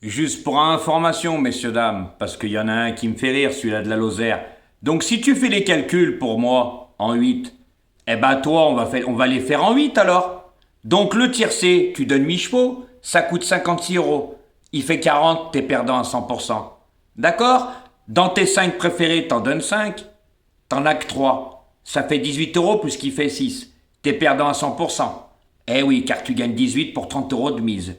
Juste pour information, messieurs, dames, parce qu'il y en a un qui me fait rire, celui-là de la Lozère. Donc si tu fais les calculs pour moi en 8, eh ben toi, on va les faire en 8 alors. Donc le tiercé, tu donnes 8 chevaux, ça coûte 56 euros. Il fait 40, t'es perdant à 100%. D'accord? Dans tes 5 préférés, t'en donnes 5. T'en as que 3. Ça fait 18 euros plus qu'il fait 6. T'es perdant à 100%. Eh oui, car tu gagnes 18 pour 30 euros de mise.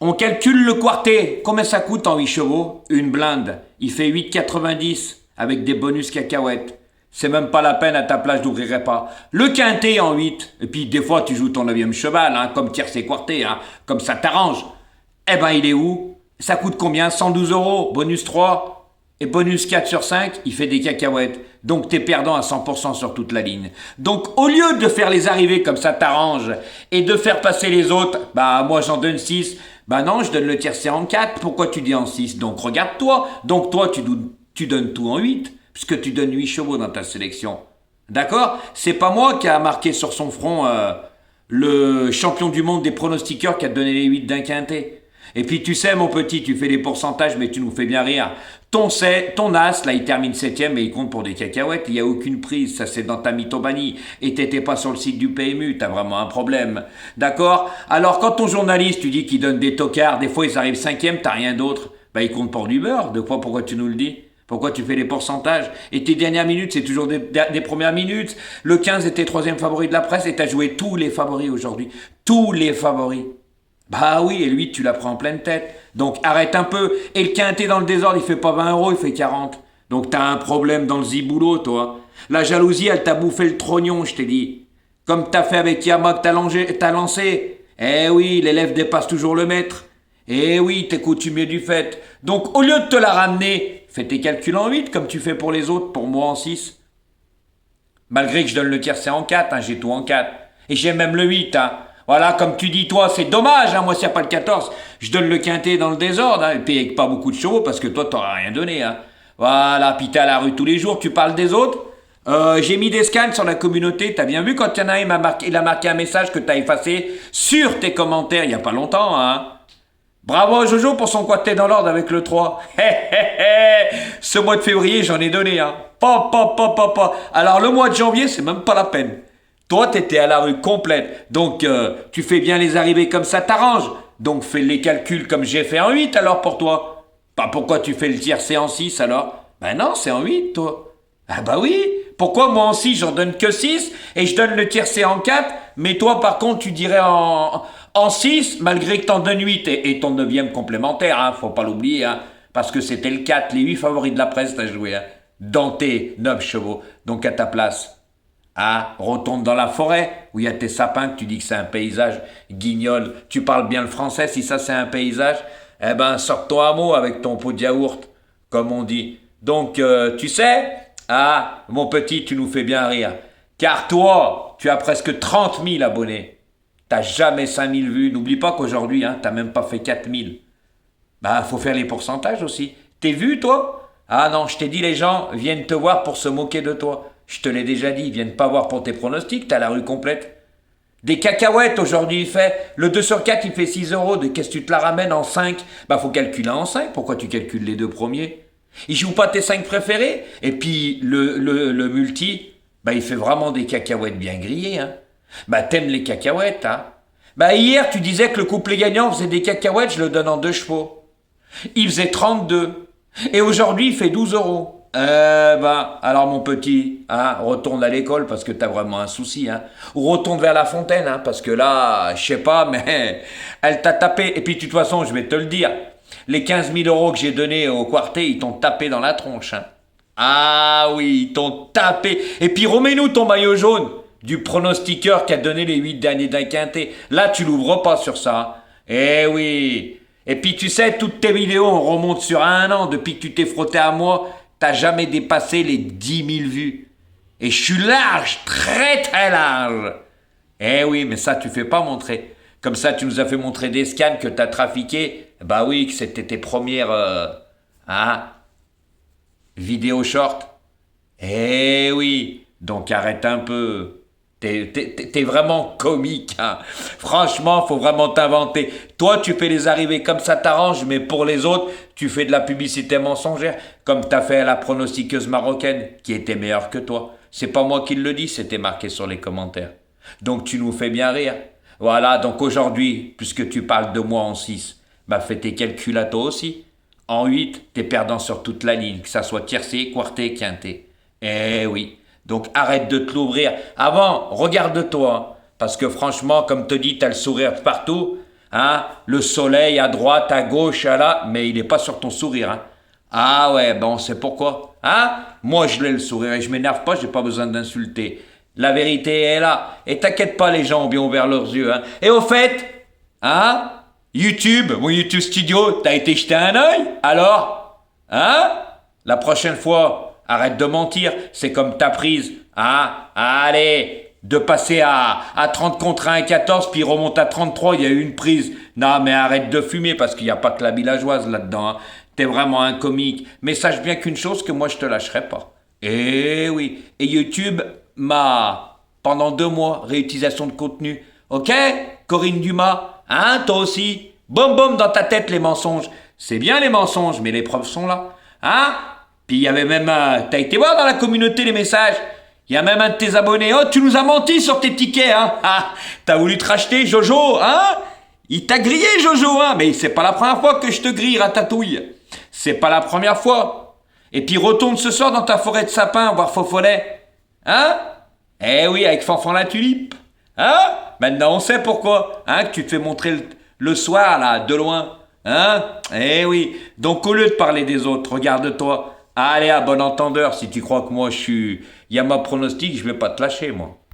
On calcule le quartet. Combien ça coûte en 8 chevaux? Une blinde. Il fait 8,90 avec des bonus cacahuètes. C'est même pas la peine, à ta place, j'ouvrirai pas. Le quintet en 8. Et puis, des fois, tu joues ton neuvième cheval, hein, comme tiercé quartet, hein, comme ça t'arrange. Eh ben, il est où? Ça coûte combien? 112 euros. Bonus 3. Et bonus 4 sur 5, il fait des cacahuètes. Donc t'es perdant à 100% sur toute la ligne. Donc au lieu de faire les arrivées comme ça t'arrange et de faire passer les autres, bah moi j'en donne 6. Bah non, je donne le tiercé en 4. Pourquoi tu dis en 6? Donc regarde-toi. Donc toi tu donnes tout en 8, puisque tu donnes 8 chevaux dans ta sélection. D'accord? C'est pas moi qui a marqué sur son front le champion du monde des pronostiqueurs qui a donné les 8 d'un quintet. Et puis tu sais, mon petit, tu fais les pourcentages, mais tu nous fais bien rire. Ton as, là, il termine septième et il compte pour des cacahuètes. Il n'y a aucune prise, ça c'est dans ta mythomanie. Et t'étais pas sur le site du PMU, t'as vraiment un problème. D'accord? Alors quand ton journaliste, tu dis qu'il donne des tocards, des fois ils arrivent cinquième, t'as rien d'autre. Bah il compte pour du beurre, de quoi, pourquoi tu nous le dis? Pourquoi tu fais les pourcentages? Et tes dernières minutes, c'est toujours des premières minutes. Le 15 était troisième favori de la presse et t'as joué tous les favoris aujourd'hui. Tous les favoris. Bah oui, et lui, tu l'as pris en pleine tête. Donc arrête un peu. Et le quintet dans le désordre, il fait pas 20 euros, il fait 40. Donc t'as un problème dans le ziboulot, toi. La jalousie, elle t'a bouffé le trognon, je t'ai dit. Comme t'as fait avec Yama que t'as lancé. Eh oui, l'élève dépasse toujours le maître. Eh oui, t'es coutumier du fait. Donc au lieu de te la ramener, fais tes calculs en 8 comme tu fais pour les autres, pour moi en 6. Malgré que je donne le tiercé en 4, hein, j'ai tout en 4. Et j'ai même le 8, hein. Voilà, comme tu dis, toi, c'est dommage, hein, moi, s'il n'y a pas le 14, je donne le quintet dans le désordre, hein, et puis avec pas beaucoup de chevaux, parce que toi, t'auras rien donné, hein. Voilà, puis t'es à la rue tous les jours, tu parles des autres. J'ai mis des scans sur la communauté, t'as bien vu quand il y en a un, il a marqué un message que t'as effacé sur tes commentaires il y a pas longtemps, hein. Bravo à Jojo pour son quintet dans l'ordre avec le 3. Ce mois de février, j'en ai donné, hein. Pa, pa, pa, pa, pa. Alors le mois de janvier, c'est même pas la peine. Toi, t'étais à la rue complète. Donc, tu fais bien les arrivées comme ça t'arrange. Donc, fais les calculs comme j'ai fait en 8 alors pour toi. Pas pourquoi tu fais le tiercé en 6 alors? Ben non, c'est en 8 toi. Ah bah oui. Pourquoi moi en 6 j'en donne que 6 et je donne le tiercé en 4, mais toi par contre tu dirais en 6 malgré que t'en donnes 8 et ton neuvième complémentaire, hein, faut pas l'oublier, hein, parce que c'était le 4, les 8 favoris de la presse t'as joué, hein, dans tes 9 chevaux. Donc à ta place, ah, retourne dans la forêt où il y a tes sapins, que tu dis que c'est un paysage guignol. Tu parles bien le français si ça c'est un paysage? Eh ben, sors-toi un mot avec ton pot de yaourt, comme on dit. Donc, tu sais, ah, mon petit, tu nous fais bien rire. Car toi, tu as presque 30 000 abonnés. T'as jamais 5 000 vues. N'oublie pas qu'aujourd'hui, hein, t'as même pas fait 4 000. Bah, faut faire les pourcentages aussi. T'es vu, toi? Ah non, je t'ai dit, les gens viennent te voir pour se moquer de toi. Je te l'ai déjà dit, ils viennent pas voir pour tes pronostics, t'as la rue complète. Des cacahuètes, aujourd'hui, il fait. Le 2 sur 4, il fait 6 euros. De qu'est-ce que tu te la ramènes en 5? Bah, faut calculer en 5. Pourquoi tu calcules les deux premiers? Il joue pas tes 5 préférés? Et puis, le multi, bah, il fait vraiment des cacahuètes bien grillées, hein. Bah, t'aimes les cacahuètes, hein. Bah, hier, tu disais que le couplet gagnant faisait des cacahuètes, je le donne en 2 chevaux. Il faisait 32. Et aujourd'hui, il fait 12 euros. Alors mon petit, hein, retourne à l'école parce que t'as vraiment un souci, hein. Ou retourne vers la fontaine, hein, parce que là, je sais pas, mais elle t'a tapé. Et puis de toute façon, je vais te le dire, les 15 000 euros que j'ai donnés au quartet, ils t'ont tapé dans la tronche, hein. Ah oui, ils t'ont tapé. Et puis remets-nous ton maillot jaune du pronostiqueur qui a donné les 8 derniers d'un quintet. Là, tu l'ouvres pas sur ça. Eh oui. Et puis tu sais, toutes tes vidéos, on remonte sur un an. Depuis que tu t'es frotté à moi, t'as jamais dépassé les 10 000 vues. Et je suis large, très très large. Eh oui, mais ça, tu fais pas montrer. Comme ça, tu nous as fait montrer des scans que t'as trafiqués. Bah oui, que c'était tes premières hein, vidéos short. Eh oui, donc arrête un peu. T'es vraiment comique, hein. Franchement, faut vraiment t'inventer. Toi, tu fais les arrivées comme ça t'arrange, mais pour les autres, tu fais de la publicité mensongère, comme t'as fait à la pronostiqueuse marocaine, qui était meilleure que toi. C'est pas moi qui le dis, c'était marqué sur les commentaires. Donc tu nous fais bien rire. Voilà, donc aujourd'hui, puisque tu parles de moi en 6, bah fais tes calculs à toi aussi. En 8, t'es perdant sur toute la ligne, que ça soit tiercé, quarté, quinté. Eh oui. Donc arrête de te l'ouvrir. Avant, regarde-toi. Hein. Parce que franchement, comme te dis, t'as le sourire partout. Hein? Le soleil à droite, à gauche, à là, mais il n'est pas sur ton sourire. Hein? Ah ouais, ben on sait pourquoi. Hein? Moi, je l'ai le sourire et je m'énerve pas, j'ai pas besoin d'insulter. La vérité est là. Et t'inquiète pas, les gens ont bien ouvert leurs yeux. Hein? Et au fait, hein? YouTube, mon YouTube Studio, t'as été jeter un œil? Alors? Hein? La prochaine fois, arrête de mentir, c'est comme ta prise. Hein? Allez, de passer à 30 contre 1 et 14, puis remonte à 33, il y a eu une prise. Non, mais arrête de fumer, parce qu'il n'y a pas que la villageoise là-dedans. Hein. T'es vraiment un comique. Mais sache bien qu'une chose, que moi je te lâcherai pas. Eh oui. Et YouTube m'a, pendant 2 mois, réutilisation de contenu. Ok? Corinne Dumas? Hein, toi aussi? Boum boum dans ta tête les mensonges. C'est bien les mensonges, mais les preuves sont là. Hein? Puis il y avait même t'as été voir dans la communauté les messages. Il y a même un de tes abonnés. Oh, tu nous as menti sur tes tickets, hein? Ah, t'as voulu te racheter, Jojo, hein? Il t'a grillé, Jojo, hein? Mais c'est pas la première fois que je te grille, Ratatouille. C'est pas la première fois. Et puis retourne ce soir dans ta forêt de sapins voir Faux Follet. Hein? Eh oui, avec Fanfan la tulipe. Hein? Maintenant on sait pourquoi. Hein? Que tu te fais montrer le soir, là, de loin. Hein? Eh oui. Donc au lieu de parler des autres, regarde-toi. Allez, à bon entendeur, si tu crois que moi je suis Yama pronostic, je vais pas te lâcher, moi.